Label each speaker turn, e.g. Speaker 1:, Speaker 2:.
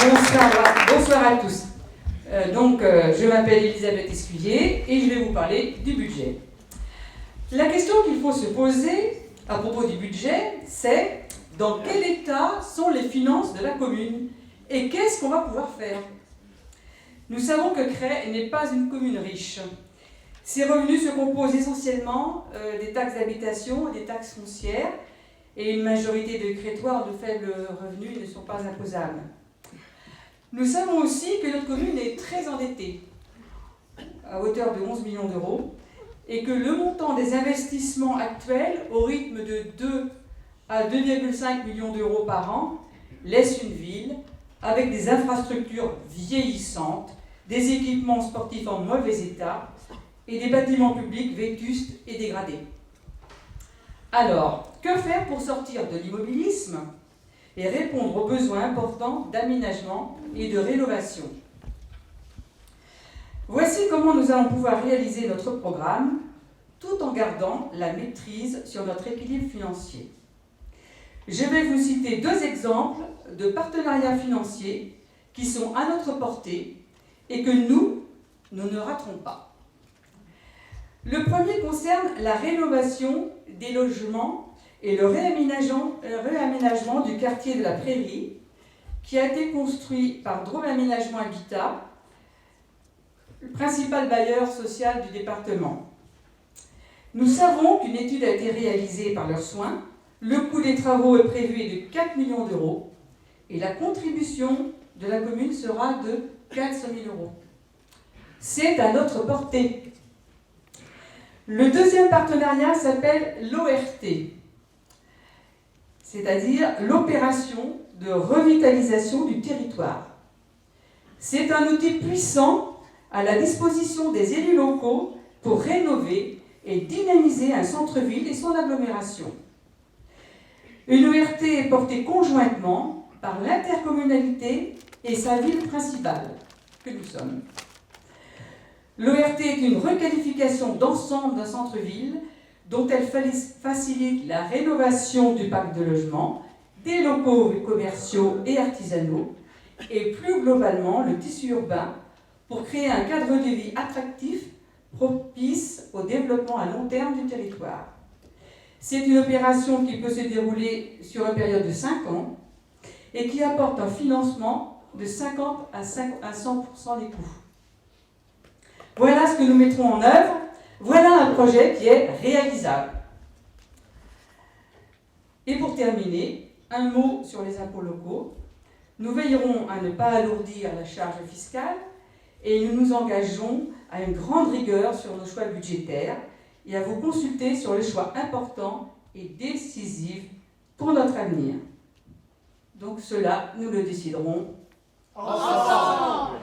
Speaker 1: Bonsoir à tous. Je m'appelle Elisabeth Esculier et je vais vous parler du budget. La question qu'il faut se poser à propos du budget, c'est dans quel état sont les finances de la commune et qu'est-ce qu'on va pouvoir faire? Nous savons que Cray n'est pas une commune riche. Ses revenus se composent essentiellement des taxes d'habitation et des taxes foncières, et une majorité de Crétois de faibles revenus ne sont pas imposables. Nous savons aussi que notre commune est très endettée, à hauteur de 11 millions d'euros, et que le montant des investissements actuels, au rythme de 2 à 2,5 millions d'euros par an, laisse une ville avec des infrastructures vieillissantes, des équipements sportifs en mauvais état et des bâtiments publics vétustes et dégradés. Alors, que faire pour sortir de l'immobilisme et répondre aux besoins importants d'aménagement et de rénovation? Voici comment nous allons pouvoir réaliser notre programme tout en gardant la maîtrise sur notre équilibre financier. Je vais vous citer 2 exemples de partenariats financiers qui sont à notre portée et que nous ne raterons pas. Le premier concerne la rénovation des logements et le réaménagement du quartier de la Prairie, qui a été construit par Drôme Aménagement Habitat, le principal bailleur social du département. Nous savons qu'une étude a été réalisée par leurs soins. Le coût des travaux est prévu de 4 millions d'euros et la contribution de la commune sera de 400 000 euros. C'est à notre portée. Le deuxième partenariat s'appelle l'ORT, c'est-à-dire l'opération de revitalisation du territoire. C'est un outil puissant à la disposition des élus locaux pour rénover et dynamiser un centre-ville et son agglomération. Une ORT est portée conjointement par l'intercommunalité et sa ville principale, que nous sommes. L'ORT est une requalification d'ensemble d'un centre-ville dont elle facilite la rénovation du parc de logement, des locaux commerciaux et artisanaux, et plus globalement le tissu urbain pour créer un cadre de vie attractif propice au développement à long terme du territoire. C'est une opération qui peut se dérouler sur une période de 5 ans et qui apporte un financement de 50 à 100% des coûts. Voilà ce que nous mettrons en œuvre. Voilà un projet qui est réalisable. Et pour terminer, un mot sur les impôts locaux. Nous veillerons à ne pas alourdir la charge fiscale et nous nous engageons à une grande rigueur sur nos choix budgétaires et à vous consulter sur les choix importants et décisifs pour notre avenir. Donc cela, nous le déciderons ensemble.